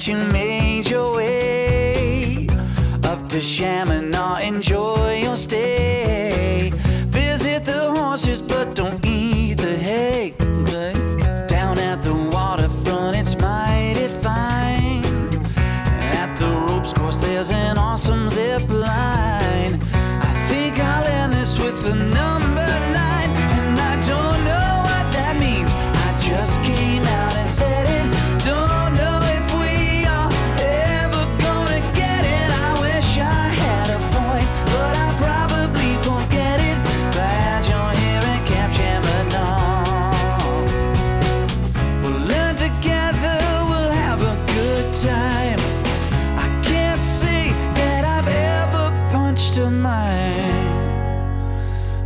that you made your way up to Shamineau. Enjoy your stay. Visit the horses, but don't eat the hay. Okay? Down at the waterfront, it's mighty fine. At the ropes course, there's an awesome zip line. I think I'll end this with the number 9, and I don't know what that means. I just came out and said it. Don't know if we are ever gonna get it. I wish I had a point, but I probably won't get it. Glad you're here at Camp Shamineau. We'll learn together, we'll have a good time. I can't say that I've ever punched a mine,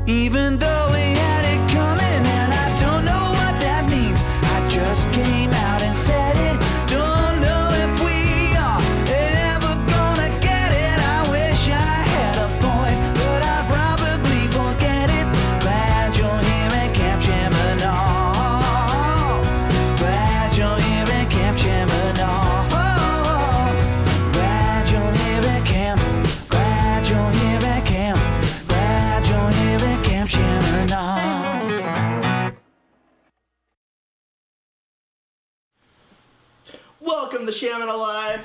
even though we had it coming, and I don't know what that means. I just came out and said it. Don't know if we are ever gonna get it. I wish I had a point, but I probably won't get it. Glad you're here at Camp Shamineau. Glad you're here at Camp Shamineau. Glad you're here at camp. Glad you're here at camp. Glad you're here at Camp Shamineau. Welcome to Shamineau Live.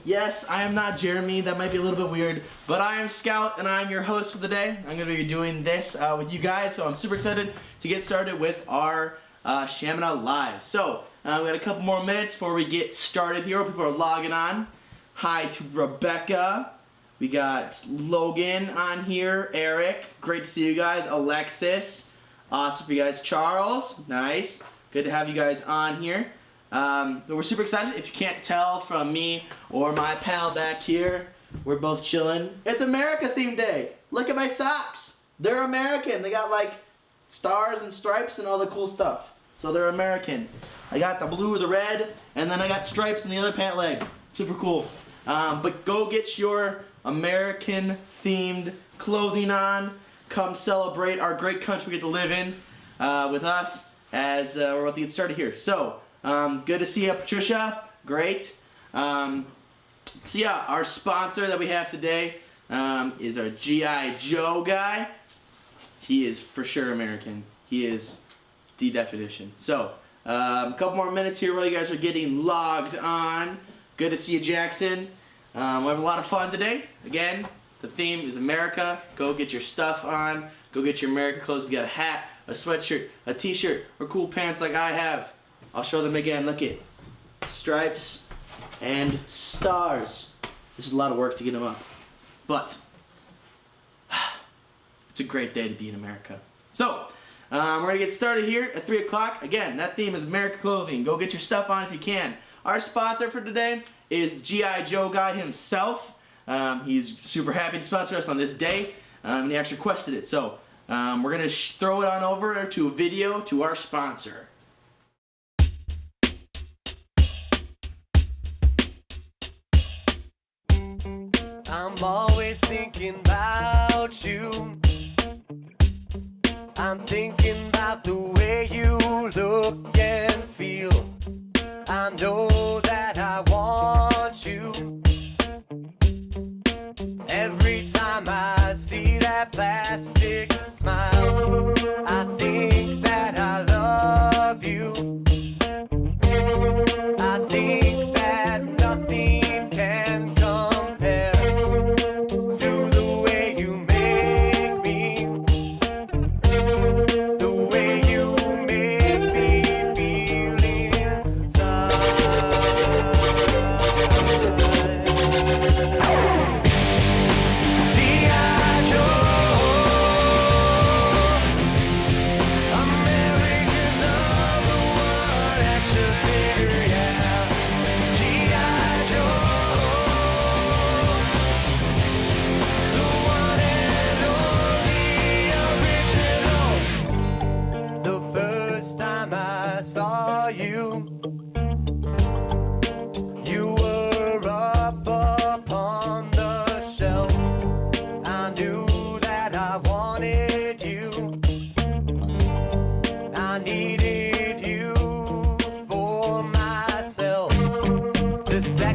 Yes, I am not Jeremy. That might be a little bit weird, but I am Scout, and I'm your host for the day. I'm going to be doing this with you guys, so I'm super excited to get started with our Shamineau Live. So, we got a couple more minutes before we get started here. People are logging on. Hi to Rebecca. We got Logan on here. Eric. Great to see you guys. Alexis. Awesome for you guys. Charles. Nice. Good to have you guys on here. But we're super excited. If you can't tell from me or my pal back here, we're both chilling. It's America themed day. Look at my socks. They're American. They got like stars and stripes and all the cool stuff. So they're American. I got the blue, the red, and then I got stripes in the other pant leg. Super cool. But go get your American themed clothing on. Come celebrate our great country we get to live in with us as we're about to get started here. So, good to see you, Patricia. Great. So yeah, our sponsor that we have today is our G.I. Joe guy. He is for sure American. He is the definition. So, a couple more minutes here while you guys are getting logged on. Good to see you, Jackson. We're having a lot of fun today. Again, the theme is America. Go get your stuff on. Go get your America clothes. If you got a hat, a sweatshirt, a t-shirt, or cool pants like I have. I'll show them again. Look at stripes and stars. This is a lot of work to get them up, but it's a great day to be in America. So we're gonna get started here at 3 o'clock. Again, that theme is America clothing. Go get your stuff on if you can. Our sponsor for today is G.I. Joe guy himself. He's super happy to sponsor us on this day, and he actually requested it. So we're gonna throw it on over to a video to our sponsor. I'm always thinking about you. I'm thinking about the way you look and feel. I know that I want you. Every time I see that plastic smile, I think that I love you. I think that nothing can compare to the way you make me, the way you make me feel inside. G.I. Joe, America's #1 action figure, yeah. G.I. Joe, the one and only original. The first time I saw you, you were up upon the shelf. I knew that I wanted you. I needed you for myself. The second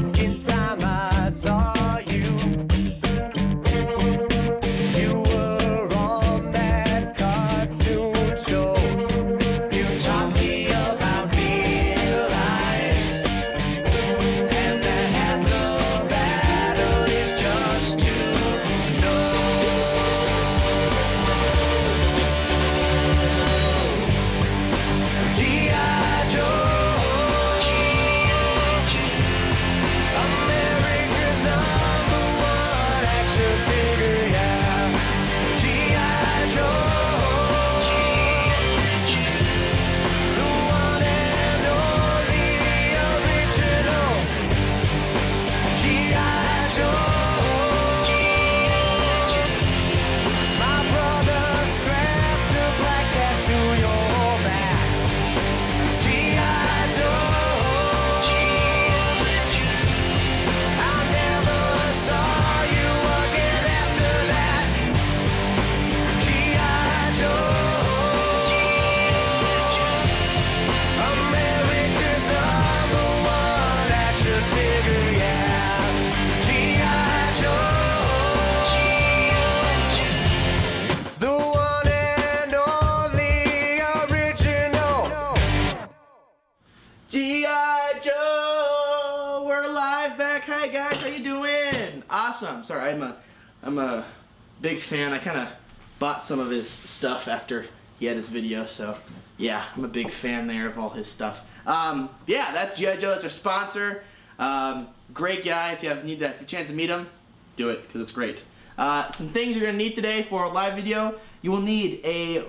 awesome. Sorry, I'm a big fan. I kind of bought some of his stuff after he had his video, so yeah, I'm a big fan there of all his stuff. Yeah, that's G.I. Joe. That's our sponsor. Great guy. If you need a chance to meet him, do it because it's great. Some things you're gonna need today for a live video. You will need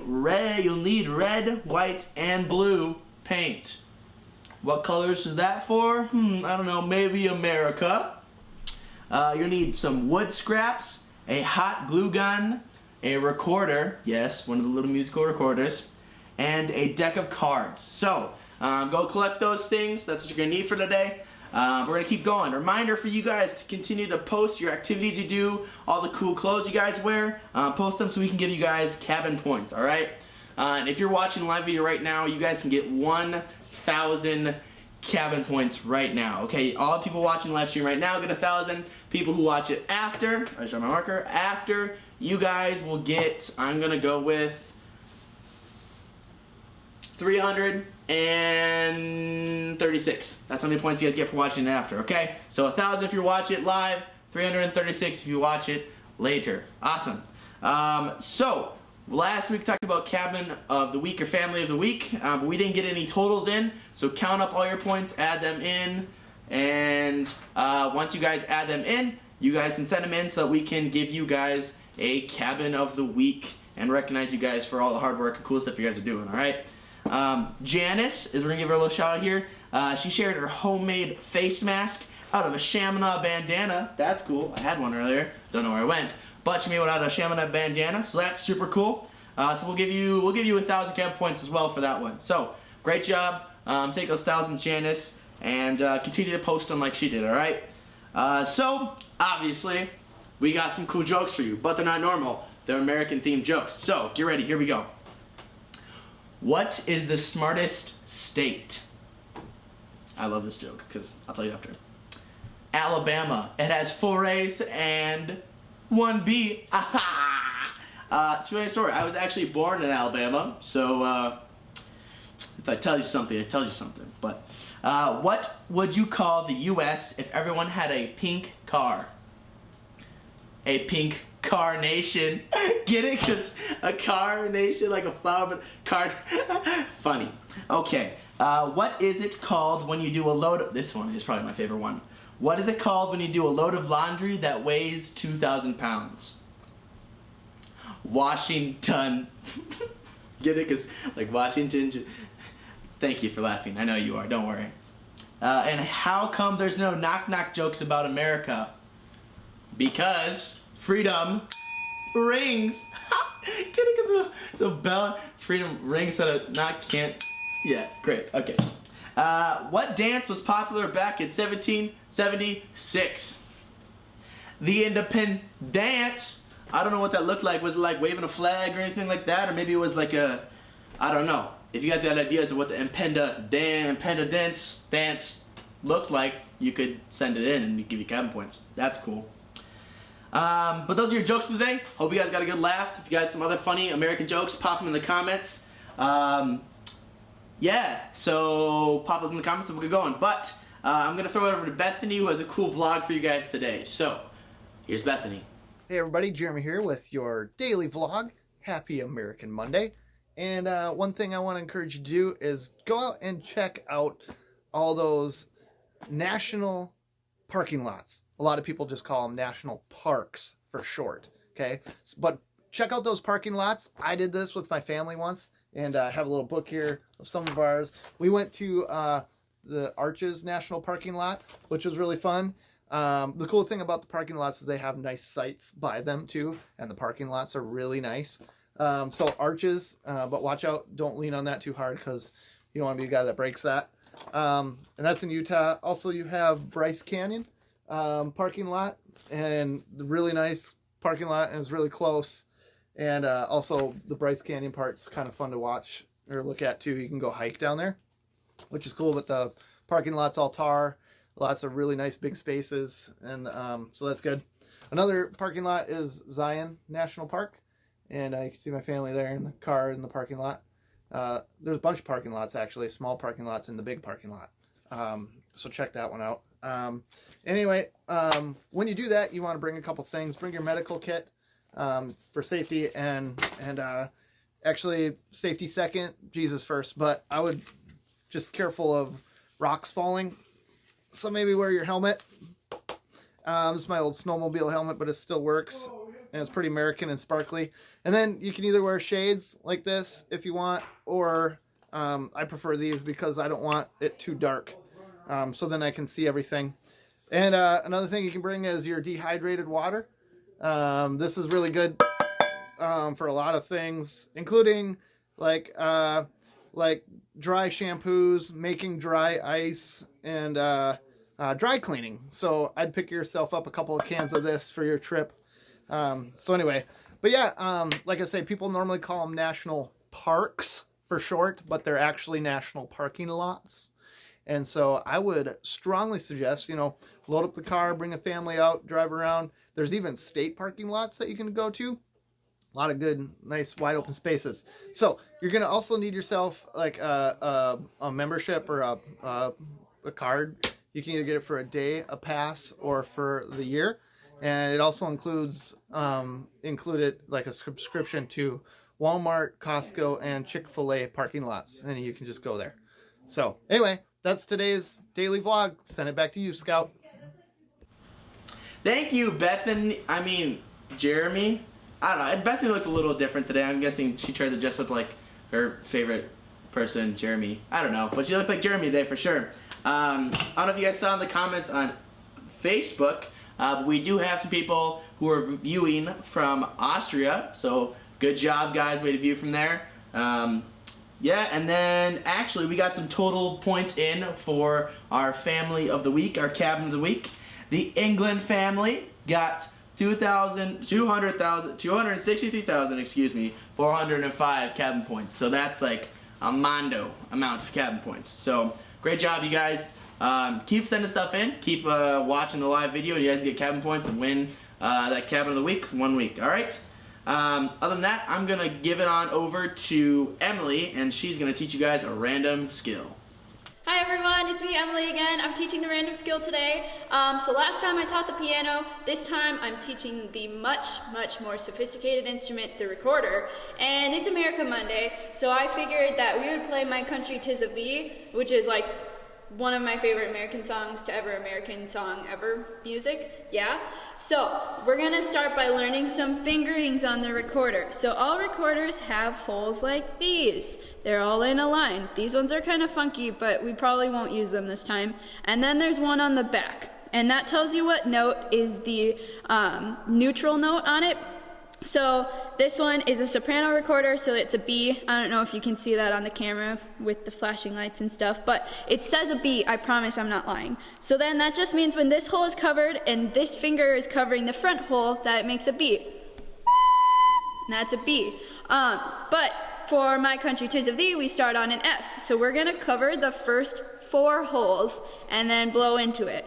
red, white, and blue paint. What colors is that for? I don't know. Maybe America. You'll need some wood scraps, a hot glue gun, a recorder, yes, one of the little musical recorders, and a deck of cards. So, go collect those things. That's what you're going to need for today. We're going to keep going. Reminder for you guys to continue to post your activities you do, all the cool clothes you guys wear. Post them so we can give you guys cabin points, alright? And if you're watching a live video right now, you guys can get 1,000 cabin points right now. Okay, all the people watching live stream right now get 1,000. People who watch it after, I show my marker, after, you guys will get, I'm gonna go with 336. That's how many points you guys get for watching it after, okay? So 1,000 if you watch it live, 336 if you watch it later. Awesome. So, last week we talked about cabin of the week or family of the week, but we didn't get any totals in, so count up all your points, add them in, and once you guys add them in, you guys can send them in so that we can give you guys a cabin of the week and recognize you guys for all the hard work and cool stuff you guys are doing, alright? Janice, we're going to give her a little shout out here. She shared her homemade face mask out of a Shamineau bandana. That's cool. I had one earlier. Don't know where it went. But she made one out of a Shamineau bandana, so that's super cool. So we'll give you 1,000 cabin points as well for that one. So, great job. Take those 1,000, Janice, and continue to post them like she did, alright? So, obviously, we got some cool jokes for you, but they're not normal. They're American-themed jokes. So, get ready. Here we go. What is the smartest state? I love this joke, because I'll tell you after. Alabama. It has 4 A's and 1 B. True story. I was actually born in Alabama, so if I tell you something, it tells you something. But what would you call the U.S. if everyone had a pink car? A pink carnation. Get it? Because a carnation, like a flower, but car. Funny. Okay. What is it called when you do a load of... This one is probably my favorite one. What is it called when you do a load of laundry that weighs 2,000 pounds? Washington. Get it? Because, like, Washington. Thank you for laughing. I know you are. Don't worry. And how come there's no knock-knock jokes about America? Because freedom rings. Get it? Because it's a bell. Freedom rings that a knock can't. Yeah, great. Okay. What dance was popular back in 1776? The independence dance. I don't know what that looked like. Was it like waving a flag or anything like that? Or maybe it was like a, I don't know. If you guys got ideas of what the independence dance looked like, you could send it in and we give you cabin points. That's cool. But those are your jokes for today. Hope you guys got a good laugh. If you got some other funny American jokes, pop them in the comments. Yeah, so pop those in the comments and we'll get going. But I'm going to throw it over to Bethany, who has a cool vlog for you guys today. So, here's Bethany. Hey everybody, Jeremy here with your daily vlog. Happy American Monday. And one thing I want to encourage you to do is go out and check out all those national parking lots. A lot of people just call them national parks for short, okay? But check out those parking lots. I did this with my family once, and I have a little book here of some of ours. We went to the Arches National Parking Lot, which was really fun. The cool thing about the parking lots is they have nice sites by them too, and the parking lots are really nice. So Arches, but watch out, don't lean on that too hard because you don't want to be the guy that breaks that. And that's in Utah. Also, you have Bryce Canyon parking lot, and the really nice parking lot, and it's really close. And also the Bryce Canyon part's kind of fun to watch or look at too. You can go hike down there, which is cool, but the parking lot's all tar. Lots of really nice big spaces, and so that's good. Another parking lot is Zion National Park, and you can see my family there in the car in the parking lot. There's a bunch of parking lots, actually, small parking lots and the big parking lot. So check that one out. Anyway, when you do that, you want to bring a couple things. Bring your medical kit for safety and actually safety second, Jesus first. But I would just careful of rocks falling. So maybe wear your helmet. This is my old snowmobile helmet, but it still works. And it's pretty American and sparkly. And then you can either wear shades like this if you want, or I prefer these because I don't want it too dark. So then I can see everything. And another thing you can bring is your dehydrated water. This is really good for a lot of things, including like dry shampoos, making dry ice, and dry cleaning. So I'd pick yourself up a couple of cans of this for your trip. So anyway, but yeah, like I say, people normally call them national parks for short, but they're actually national parking lots. And so I would strongly suggest, load up the car, bring a family out, drive around. There's even state parking lots that you can go to. A lot of good, nice, wide open spaces. So you're going to also need yourself like a membership or a card. You can either get it for a day, a pass, or for the year. And it also included like a subscription to Walmart, Costco, and Chick-fil-A parking lots. And you can just go there. So anyway, that's today's daily vlog. Send it back to you, Scout. Thank you, Jeremy. I don't know. Bethany looked a little different today. I'm guessing she tried to dress up like her favorite person, Jeremy. I don't know, but she looked like Jeremy today for sure. I don't know if you guys saw in the comments on Facebook, but we do have some people who are viewing from Austria. So good job, guys. Way to view from there. Yeah, and then actually we got some total points in for our family of the week, our cabin of the week. The England family got 263,405 cabin points. So that's like a mondo amount of cabin points. So great job, you guys. Keep sending stuff in. Keep watching the live video, and you guys get cabin points and win that cabin of the week 1 week. All right. Other than that, I'm gonna give it on over to Emily, and she's gonna teach you guys a random skill. Hi everyone, it's me, Emily, again. I'm teaching the random skill today. So last time I taught the piano. This time I'm teaching the much more sophisticated instrument, the recorder. And it's America Monday, so I figured that we would play My Country 'Tis of Thee, which is like one of my favorite American songs to ever, American song ever music, yeah? So, we're gonna start by learning some fingerings on the recorder. So all recorders have holes like these. They're all in a line. These ones are kind of funky, but we probably won't use them this time. And then there's one on the back, and that tells you what note is the neutral note on it. So this one is a soprano recorder, so it's a B. I don't know if you can see that on the camera with the flashing lights and stuff, but it says a B. I promise I'm not lying. So then that just means when this hole is covered and this finger is covering the front hole, that makes a B. And that's a B. But for My Country 'Tis of Thee, we start on an F. So we're gonna cover the first 4 holes and then blow into it.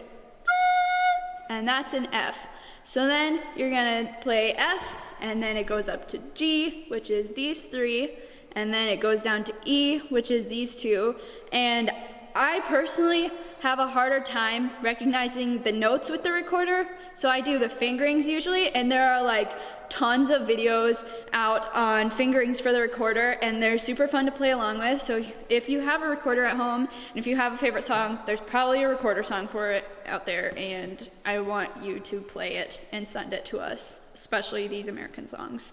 And that's an F. So then you're gonna play F, and then it goes up to G, which is these 3, and then it goes down to E, which is these 2. And I personally have a harder time recognizing the notes with the recorder, so I do the fingerings usually, and there are like tons of videos out on fingerings for the recorder, and they're super fun to play along with. So if you have a recorder at home, and if you have a favorite song, there's probably a recorder song for it out there, and I want you to play it and send it to us, especially these American songs.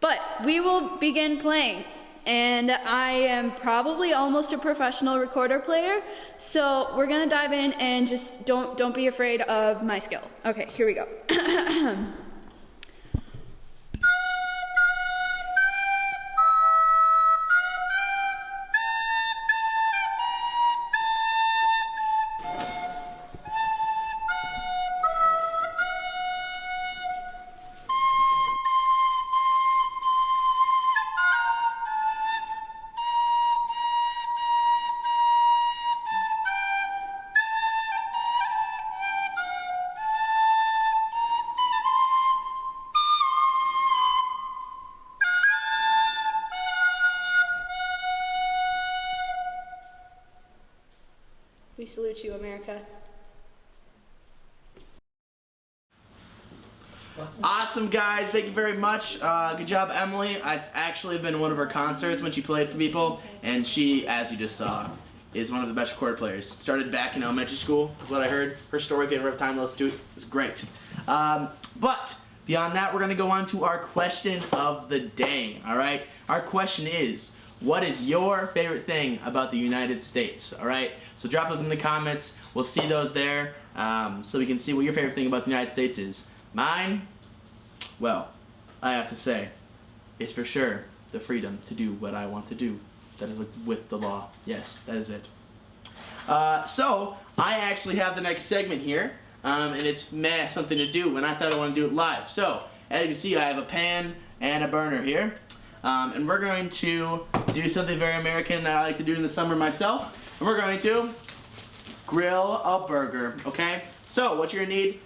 But we will begin playing, and I am probably almost a professional recorder player, so we're gonna dive in and just don't be afraid of my skill. Okay, here we go. We salute you, America. Awesome, guys. Thank you very much. Good job, Emily. I've actually been in one of her concerts when she played for people, and she, as you just saw, is one of the best recorder players. Started back in elementary school, is what I heard. Her story, if you ever have time to listen to it, was great. But beyond that, we're going to go on to our question of the day, all right? Our question is, what is your favorite thing about the United States, all right? So drop those in the comments. We'll see those there so we can see what your favorite thing about the United States is. Mine, well, I have to say, is for sure the freedom to do what I want to do. That is with the law. Yes, that is it. So, I actually have the next segment here, and it's something to do, and I thought I wanted to do it live. So, as you can see, I have a pan and a burner here, and we're going to do something very American that I like to do in the summer myself, and we're going to grill a burger, okay? So, what you're going to need,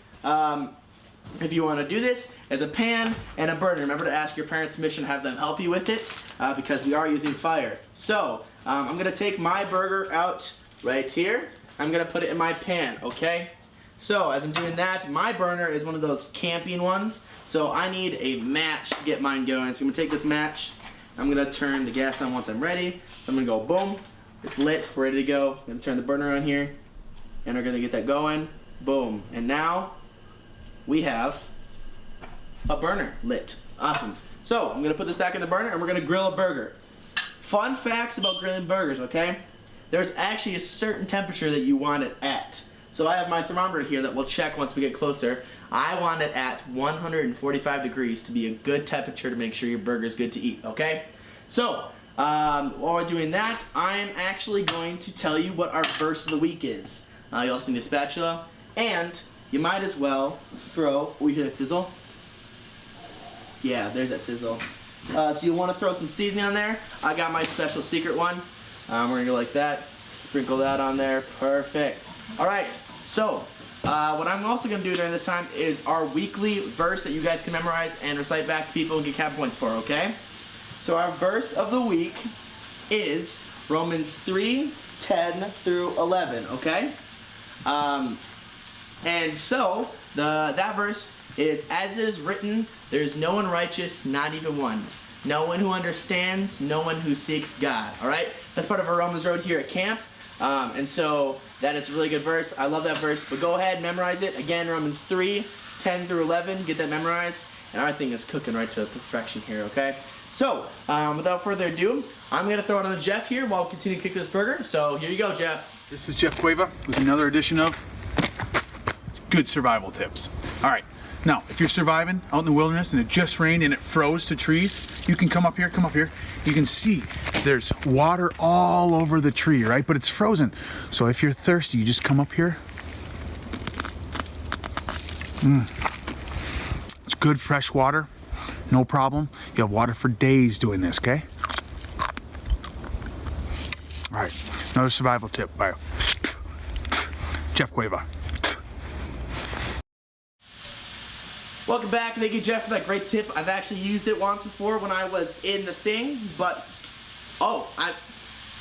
if you want to do this, is a pan and a burner. Remember to ask your parents' permission, have them help you with it, because we are using fire. So, I'm going to take my burger out right here. I'm going to put it in my pan, okay? So, as I'm doing that, my burner is one of those camping ones, so I need a match to get mine going. So I'm going to take this match, I'm going to turn the gas on once I'm ready. So I'm going to go boom, it's lit, we're ready to go. I'm going to turn the burner on here, and we're going to get that going, boom. And now, we have a burner lit. Awesome. So, I'm going to put this back in the burner and we're going to grill a burger. Fun facts about grilling burgers, okay? There's actually a certain temperature that you want it at. So I have my thermometer here that we'll check once we get closer. I want it at 145 degrees to be a good temperature to make sure your burger is good to eat, okay? So, while we're doing that, I'm actually going to tell you what our verse of the week is. You also need a spatula, and you might as well throw, oh, you hear that sizzle? Yeah, there's that sizzle. So you'll want to throw some seasoning on there. I got my special secret one. We're going to go like that. Sprinkle that on there. Perfect. Alright, so what I'm also going to do during this time is our weekly verse that you guys can memorize and recite back to people and get cap points for, okay? So our verse of the week is Romans 3:10 through 11, okay? And so, that verse is, as it is written, there is no one righteous, not even one. No one who understands, no one who seeks God. Alright? That's part of our Romans Road here at camp. And so, that is a really good verse. I love that verse. But go ahead, memorize it. Again, Romans 3:10 through 11. Get that memorized. And our thing is cooking right to perfection here, okay? So, without further ado, I'm going to throw it on to Jeff here while we continue to cook this burger. So, here you go, Jeff. This is Jeff Cueva with another edition of Good Survival Tips. All right, now if you're surviving out in the wilderness and it just rained and it froze to trees, you can come up here. You can see there's water all over the tree, right? But it's frozen. So if you're thirsty, you just come up here. It's good fresh water, no problem. You have water for days doing this, okay? All right, another survival tip by Jeff Cueva. Welcome back. Thank you, Jeff, for that great tip. I've actually used it once before when I was in the thing, but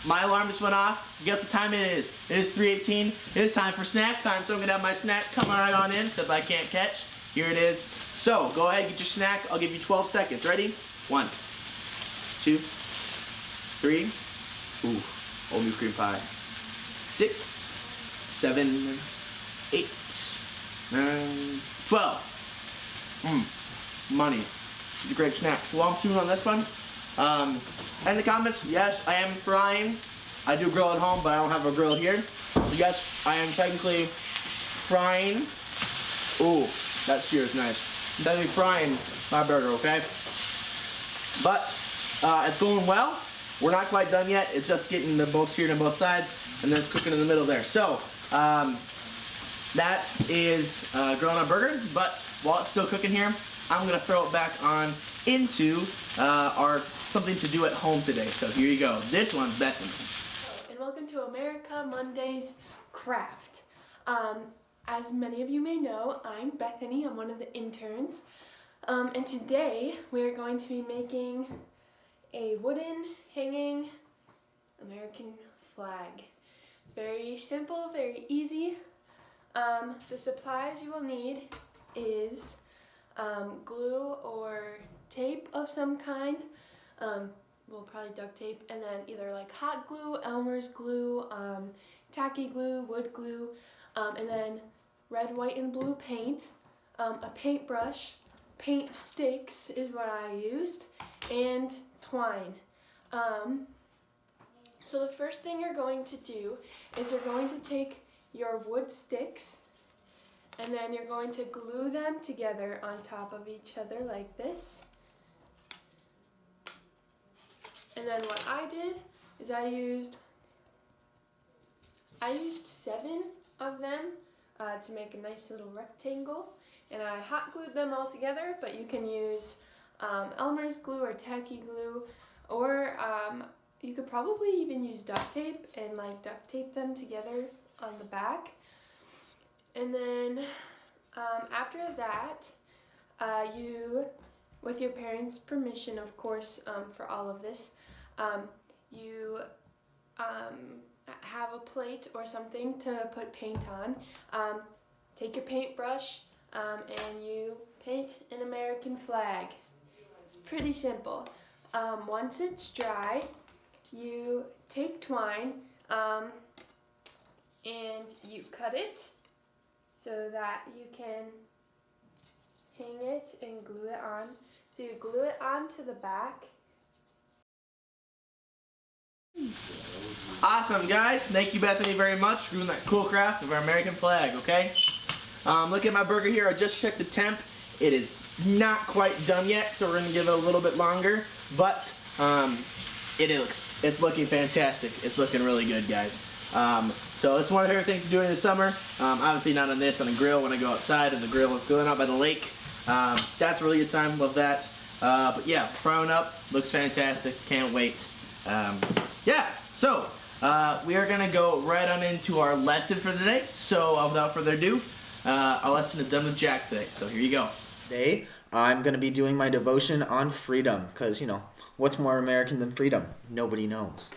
my alarm just went off. Guess what time it is? It is 3:18. It is time for snack time, so I'm gonna have my snack come right on in because I can't catch. Here it is. So go ahead, get your snack. I'll give you 12 seconds. Ready? 1, 2, 3. Ooh, oatmeal cream pie. 6, 7, 8, 9, 12. Money. It's a great snack. So while I'm chewing on this one, and in the comments, yes, I am frying. I do grill at home, but I don't have a grill here. So yes, I am technically frying. Ooh, that sears nice. I'm technically frying my burger, okay? But it's going well. We're not quite done yet. It's just getting the both seared on both sides, and then it's cooking in the middle there. So that is grilling our burger, but while it's still cooking here, I'm gonna throw it back on into our something to do at home today. So here you go. This one's Bethany. And welcome to America Monday's Craft. As many of you may know, I'm Bethany. I'm one of the interns. And today we're going to be making a wooden hanging American flag. Very simple, very easy. The supplies you will need is glue or tape of some kind. Well, probably duct tape, and then either like hot glue, Elmer's glue, tacky glue, wood glue, and then red, white, and blue paint, a paintbrush, paint sticks is what I used, and twine. So the first thing you're going to do is you're going to take your wood sticks, and then you're going to glue them together on top of each other like this. And then what I did is I used 7 of them to make a nice little rectangle, and I hot glued them all together, but you can use Elmer's glue or tacky glue, or you could probably even use duct tape and like duct tape them together on the back. And then after that, you, with your parents' permission, of course, for all of this, you have a plate or something to put paint on. Take your paintbrush and you paint an American flag. It's pretty simple. Once it's dry, you take twine and you cut it so that you can hang it and glue it on. So you glue it onto the back. Awesome, guys. Thank you, Bethany, very much for doing that cool craft of our American flag, okay? Look at my burger here. I just checked the temp. It is not quite done yet, so we're going to give it a little bit longer. But it's looking fantastic. It's looking really good, guys. So it's one of my favorite things to do in the summer. Obviously not on this, on a grill when I go outside and the grill is going out by the lake. That's a really good time. Love that. But yeah, frying up. Looks fantastic. Can't wait. Yeah, so we are going to go right on into our lesson for today. So without further ado, our lesson is done with Jack today. So here you go. Today, I'm going to be doing my devotion on freedom because, you know, what's more American than freedom? Nobody knows.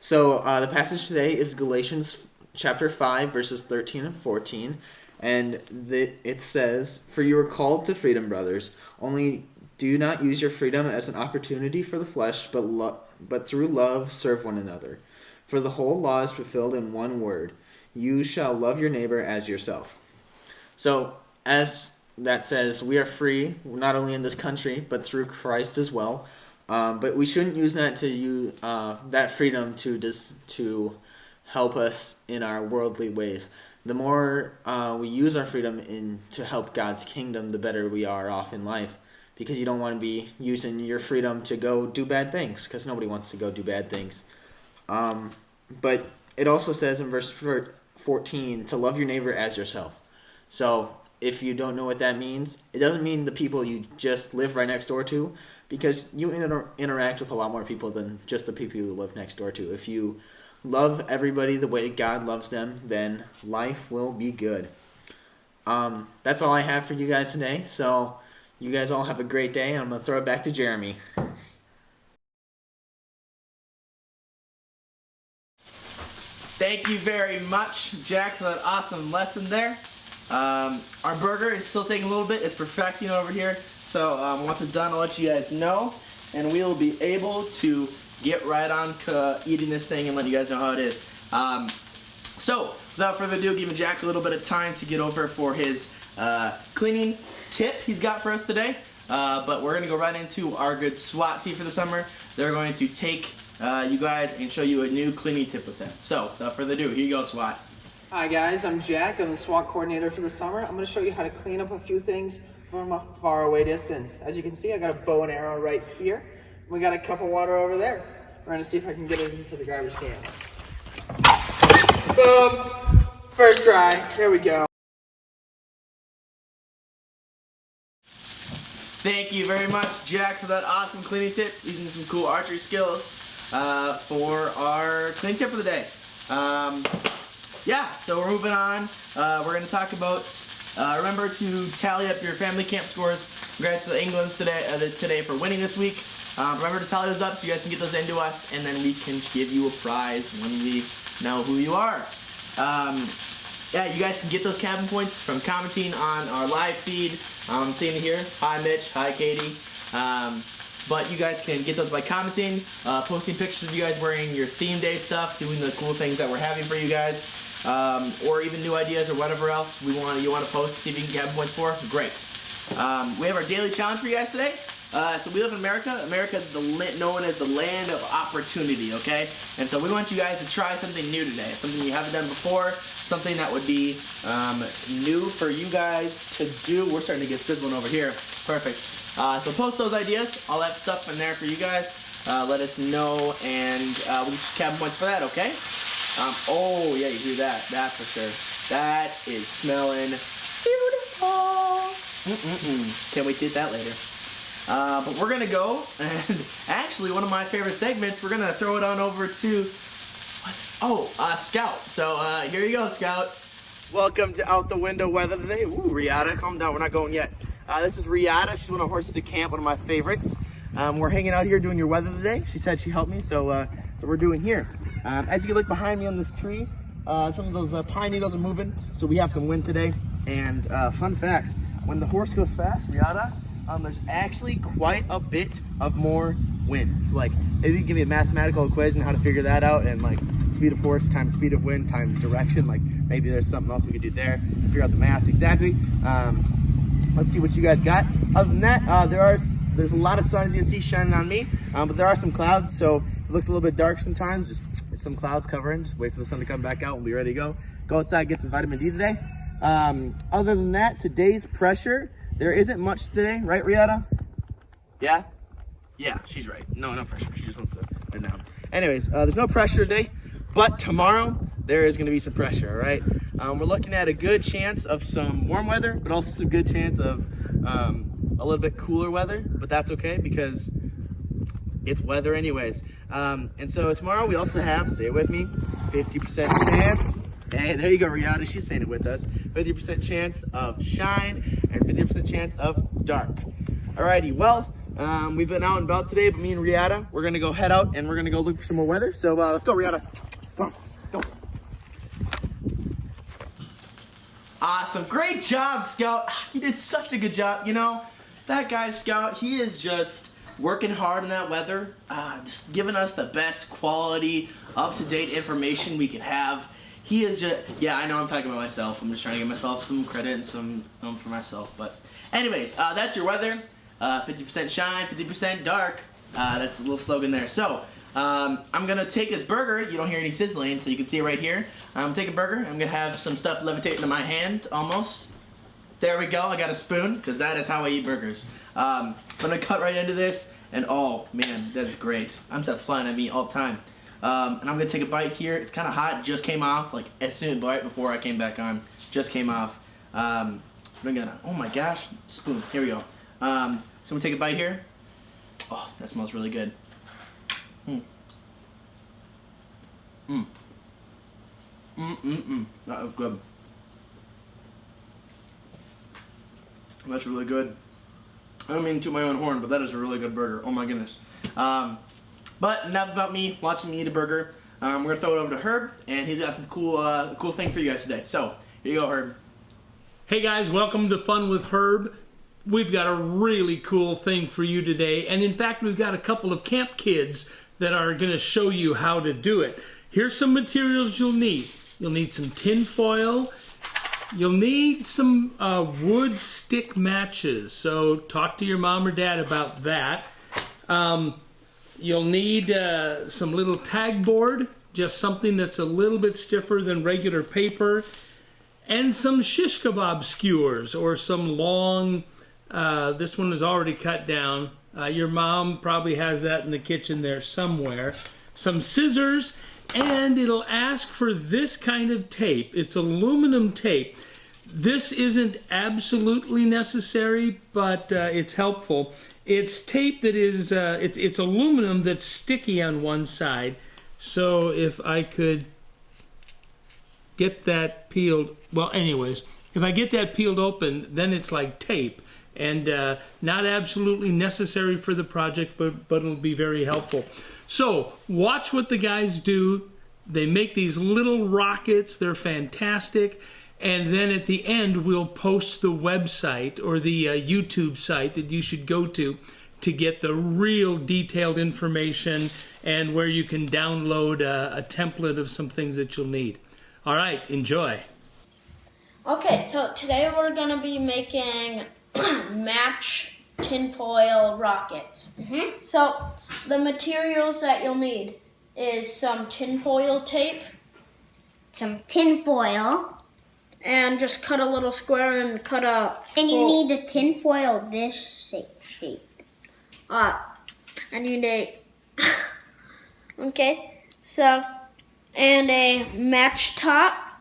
So the passage today is Galatians chapter 5, verses 13 and 14. And it says, "For you are called to freedom, brothers. Only do not use your freedom as an opportunity for the flesh, but through love serve one another. For the whole law is fulfilled in one word: you shall love your neighbor as yourself." So, as that says, we are free, not only in this country, but through Christ as well. But we shouldn't use that that freedom to help us in our worldly ways. The more we use our freedom to help God's kingdom, the better we are off in life. Because you don't want to be using your freedom to go do bad things, because nobody wants to go do bad things. But it also says in verse 14 to love your neighbor as yourself. So if you don't know what that means, it doesn't mean the people you just live right next door to, because you interact with a lot more people than just the people you live next door to. If you love everybody the way God loves them, then life will be good. That's all I have for you guys today. So you guys all have a great day, and I'm going to throw it back to Jeremy. Thank you very much, Jack, for that awesome lesson there. Our burger is still taking a little bit. It's perfecting over here. So once it's done, I'll let you guys know, and we'll be able to get right on eating this thing and let you guys know how it is. So without further ado, giving Jack a little bit of time to get over for his cleaning tip he's got for us today. But we're going to go right into our good SWAT team for the summer. They're going to take you guys and show you a new cleaning tip with them. So without further ado, here you go, SWAT. Hi guys, I'm Jack. I'm the SWAT coordinator for the summer. I'm going to show you how to clean up a few things from a far away distance. As you can see, I got a bow and arrow right here. We got a cup of water over there. We're going to see if I can get it into the garbage can. Boom! First try. There we go. Thank you very much, Jack, for that awesome cleaning tip. Using some cool archery skills for our cleaning tip for the day. Yeah, so we're moving on. We're going to talk about, remember to tally up your family camp scores. Congrats to the Englands today for winning this week. Remember to tally those up so you guys can get those into us, and then we can give you a prize when we know who you are. Yeah, you guys can get those cabin points from commenting on our live feed. I'm seeing it here. Hi, Mitch. Hi, Katie. But you guys can get those by commenting, posting pictures of you guys wearing your theme day stuff, doing the cool things that we're having for you guys, or even new ideas or whatever else you want to post to see if you can get cabin points for. Great. We have our daily challenge for you guys today. So we live in America. America is known as the land of opportunity, okay? And so we want you guys to try something new today, something you haven't done before, something that would be new for you guys to do. We're starting to get sizzling over here. Perfect. So post those ideas. I'll have stuff in there for you guys. Let us know, and we'll get you cabin points for that, okay? Oh, yeah, you do that. That's for sure. That is smelling beautiful. Can't wait to eat that later. But we're going to go, and actually one of my favorite segments, we're going to throw it on over to, Scout. So here you go, Scout. Welcome to Out the Window Weather today. Ooh, Riata, calm down, we're not going yet. This is Riata. She's one of Horses to Camp, one of my favorites. We're hanging out here doing your weather today. She said she helped me, so we're doing here. As you can look behind me on this tree, some of those pine needles are moving, so we have some wind today. And fun fact, when the horse goes fast, Riata, there's actually quite a bit of more wind. It's like, maybe you can give me a mathematical equation how to figure that out, and like speed of horse times speed of wind times direction, like maybe there's something else we could do there to figure out the math exactly. Let's see what you guys got. Other than that, there's a lot of sun, as you can see, shining on me, but there are some clouds, so it looks a little bit dark sometimes. Just some clouds covering. Just wait for the sun to come back out and we'll be ready to go. Go outside, get some vitamin D today. Other than that, today's pressure, there isn't much today, right, Riata? Yeah? Yeah, she's right. No pressure. She just wants to bend down. Anyways, there's no pressure today, but tomorrow there is going to be some pressure, all right? We're looking at a good chance of some warm weather, but also some good chance of a little bit cooler weather, but that's okay because it's weather anyways. And so tomorrow we also have, say it with me, 50% chance. Hey, there you go, Riata. She's saying it with us. 50% chance of shine and 50% chance of dark. Alrighty, well, we've been out and about today, but me and Riata, we're gonna go head out and we're gonna go look for some more weather. So let's go, Riata. Come on, go. Awesome, great job, Scout. You did such a good job. You know, that guy, Scout, he is just working hard in that weather, just giving us the best quality, up-to-date information we could have. He is just, yeah, I know I'm talking about myself. I'm just trying to give myself some credit and some for myself. But anyways, that's your weather. 50% shine, 50% dark. That's the little slogan there. So I'm going to take this burger. You don't hear any sizzling, so you can see it right here. I'm taking a burger. I'm going to have some stuff levitating in my hand almost. There we go. I got a spoon because that is how I eat burgers. I'm going to cut right into this. And oh, man, that is great. I'm just flying at me all the time. And I'm gonna take a bite here. It's kind of hot, just came off, like as soon, right before I came back on, just came off. I'm gonna, oh my gosh, spoon, here we go. So I'm gonna take a bite here. Oh, that smells really good. That was good. That's really good. I don't mean to toot my own horn, but that is a really good burger. Oh my goodness. But enough about me watching me eat a burger. We're gonna throw it over to Herb, and he's got some cool thing for you guys today. So here you go, Herb. Hey guys, welcome to Fun with Herb. We've got a really cool thing for you today, and in fact, we've got a couple of camp kids that are gonna show you how to do it. Here's some materials you'll need. You'll need some tin foil. You'll need some wood stick matches. So talk to your mom or dad about that. You'll need some little tag board, just something that's a little bit stiffer than regular paper, and some shish kebab skewers or some long, this one is already cut down. Your mom probably has that in the kitchen there somewhere. Some scissors, and it'll ask for this kind of tape. It's aluminum tape. This isn't absolutely necessary, but it's helpful. It's tape that is, it's aluminum that's sticky on one side. So if I could get that peeled, well anyways, if I get that peeled open, then it's like tape. And not absolutely necessary for the project, but it'll be very helpful. So watch what the guys do. They make these little rockets. They're fantastic. And then at the end, we'll post the website or the YouTube site that you should go to get the real detailed information and where you can download a template of some things that you'll need. All right, enjoy. Okay, so today we're going to be making match tinfoil rockets. So the materials that you'll need is some tinfoil tape. Some tinfoil. And just cut a little square and cut a... And you need the tinfoil this shape. I need a... Okay, so... And a match top.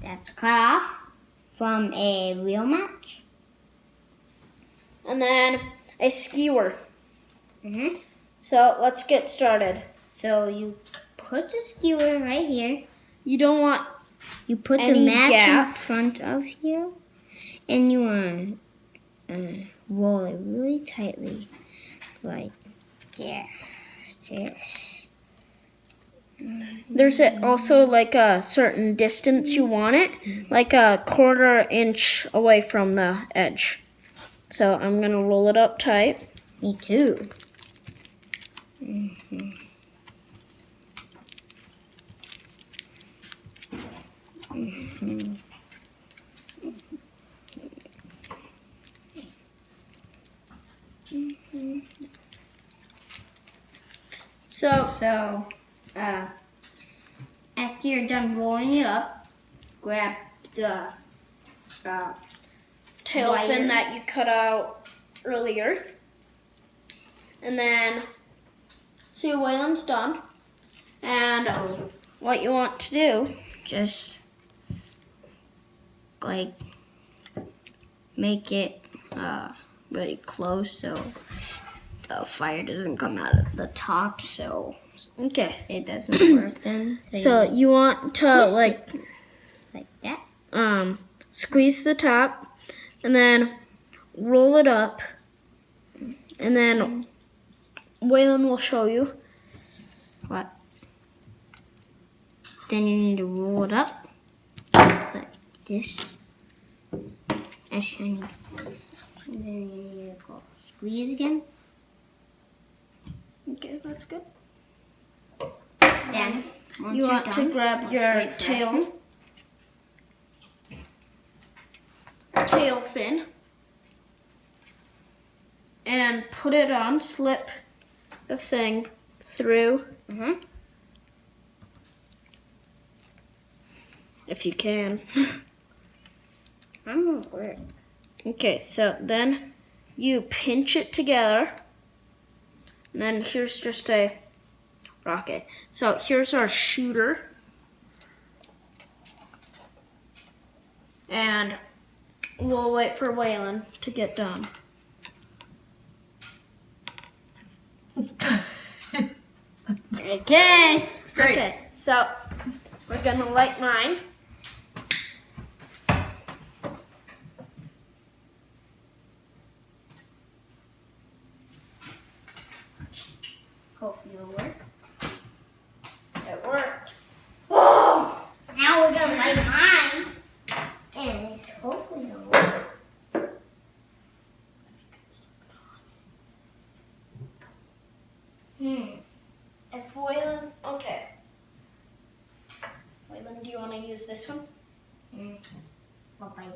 That's cut off from a real match. And then a skewer. So let's get started. So you put the skewer right here. You don't want... You put the any match gaps in front of here, and you want to roll it really tightly, like this. There's also like a certain distance you want it, like a 1/4 inch away from the edge. So I'm going to roll it up tight. Me too. So, after you're done rolling it up, grab the Tail wire. fin that you cut out earlier. And then, see, Waylon's done. And what you want to do, just like make it really close so the fire doesn't come out of the top, so okay. it doesn't work then. So you want to like that. squeeze the top and then roll it up, and then Waylon will show you. What? Then you need to roll it up like this. That's shiny. And then you need to go squeeze again. Okay, that's good. Then once You you're want to done, grab let's your wait for it. tail fin and put it on, slip the thing through if you can. I'm gonna work. Okay, so then you pinch it together, and then here's just a rocket. So here's our shooter, and we'll wait for Waylon to get done. Okay. It's great. Okay, so we're gonna light mine. Hopefully it'll work. It worked. Oh! Now we're gonna light mine. And it's hopefully it'll work. If Waylon, okay. Waylon, do you want to use this one? Bye-bye.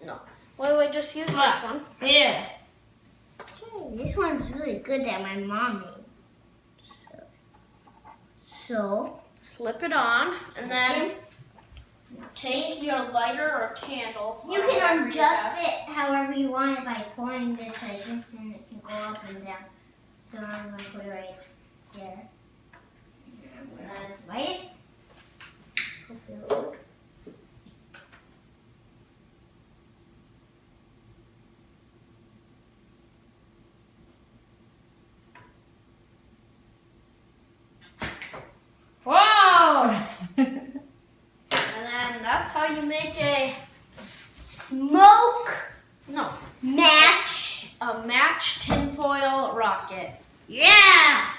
No. Wait, just use this one. Yeah. Hey, this one's really good that my mom made. So Slip it on, and then take your lighter or candle. you whatever can adjust have. it however you want it by pulling this like this, and it can go up and down. So I'm gonna put it right there. And I'm gonna light it. Hopefully it'll work. Whoa! And then that's how you make a Smoke no match. a match tinfoil rocket. Yeah!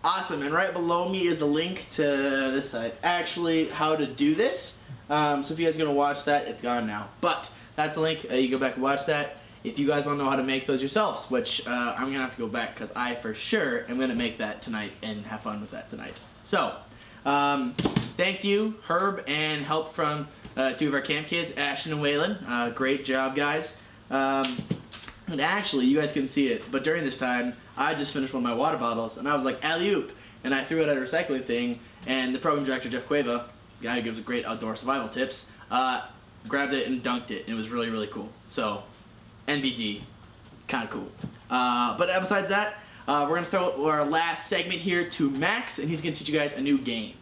Awesome, and right below me is the link to this site. Actually, how to do this. So if you guys are gonna watch that, it's gone now. But that's the link. You go back and watch that. If you guys want to know how to make those yourselves, which I'm gonna have to go back because I for sure am gonna make that tonight and have fun with that tonight. So, thank you, Herb, and help from 2 of our camp kids, Ashton and Waylon. Great job, guys. And actually, you guys couldn't see it, but during this time, I just finished one of my water bottles, and I was like, alley-oop, and I threw it at a recycling thing, and the program director, Jeff Cueva, the guy who gives great outdoor survival tips, grabbed it and dunked it, and it was really, really cool. So, NBD, kind of cool. But besides that, we're going to throw our last segment here to Max, and he's going to teach you guys a new game.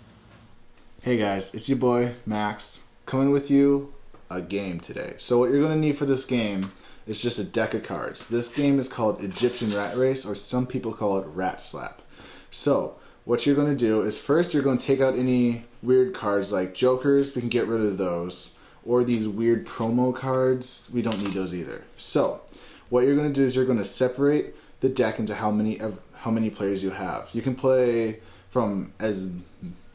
Hey guys, it's your boy, Max, coming with you a game today. So what you're going to need for this game is just a deck of cards. This game is called Egyptian Rat Race, or some people call it Rat Slap. So what you're going to do is first you're going to take out any weird cards like jokers, we can get rid of those, or these weird promo cards, we don't need those either. So what you're going to do is you're going to separate the deck into how many players you have. You can play from as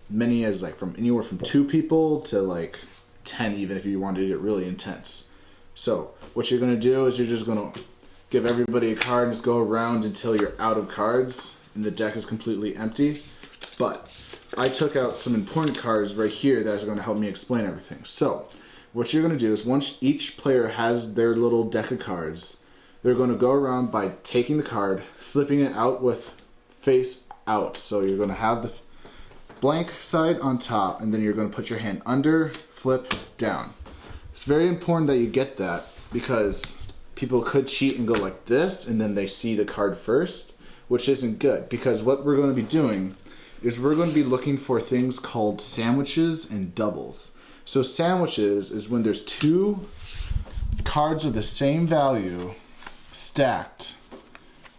many as from anywhere from 2 people to like 10 even if you wanted to get really intense. So what you're going to do is you're just going to give everybody a card and just go around until you're out of cards and the deck is completely empty. But I took out some important cards right here that are going to help me explain everything. So what you're going to do is once each player has their little deck of cards, they're going to go around by taking the card, flipping it out with face out. So you're going to have the blank side on top, and then you're going to put your hand under, flip, down. It's very important that you get that because people could cheat and go like this and then they see the card first, which isn't good, because what we're going to be doing is we're going to be looking for things called sandwiches and doubles. So sandwiches is when there's 2 cards of the same value stacked,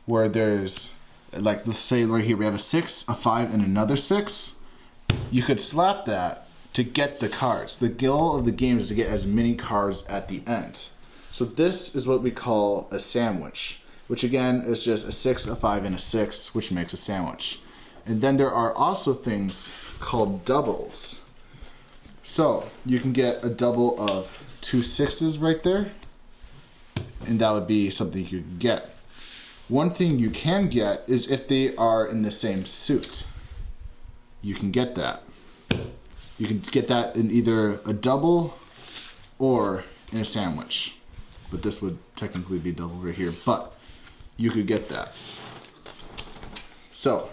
where there's, like, let's say right here we have a 6, a 5, and another 6. You could slap that to get the cards. The goal of the game is to get as many cards at the end. So this is what we call a sandwich, which again is just a 6, a 5, and a 6, which makes a sandwich. And then there are also things called doubles. So you can get a double of 2 6s right there, and that would be something you could get. One thing you can get is if they are in the same suit. You can get that. You can get that in either a double or in a sandwich. But this would technically be double right here, but you could get that. So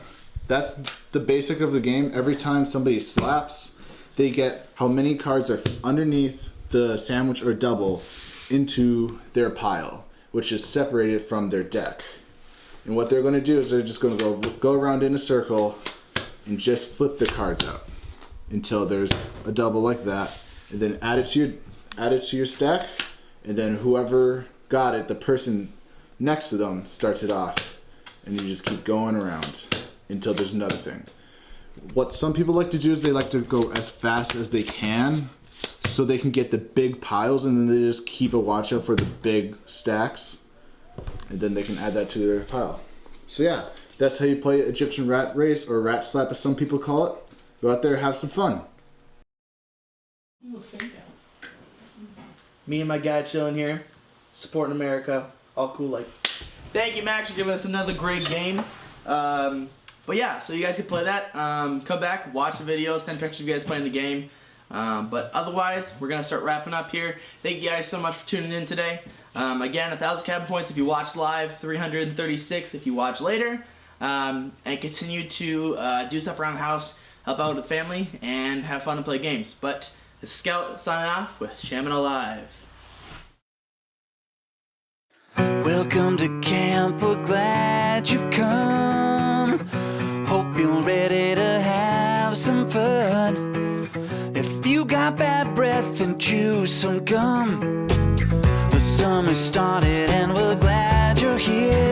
that's the basic of the game. Every time somebody slaps, they get how many cards are underneath the sandwich or double into their pile, which is separated from their deck. And what they're going to do is they're just going to go around in a circle and just flip the cards out until there's a double like that, and then add it to your stack, and then whoever got it, the person next to them starts it off, and you just keep going around until there's another thing. What some people like to do is they like to go as fast as they can so they can get the big piles, and then they just keep a watch out for the big stacks, and then they can add that to their pile. So yeah, that's how you play Egyptian Rat Race, or Rat Slap as some people call it. Go out there, have some fun. Me and my guy chilling here, supporting America, all cool. Like, thank you, Max, for giving us another great game. But yeah, so you guys can play that. Come back, watch the video, send pictures of you guys playing the game. But otherwise, we're gonna start wrapping up here. Thank you guys so much for tuning in today. Again, 1,000 cabin points if you watch live, 336 if you watch later, and continue to do stuff around the house, help out with the family, and have fun and play games. But this is Scout signing off with Shamineau Live. Welcome to camp, we're glad you've come. Hope you're ready to have some fun. If you got bad breath, then chew some gum. The summer started and we're glad you're here.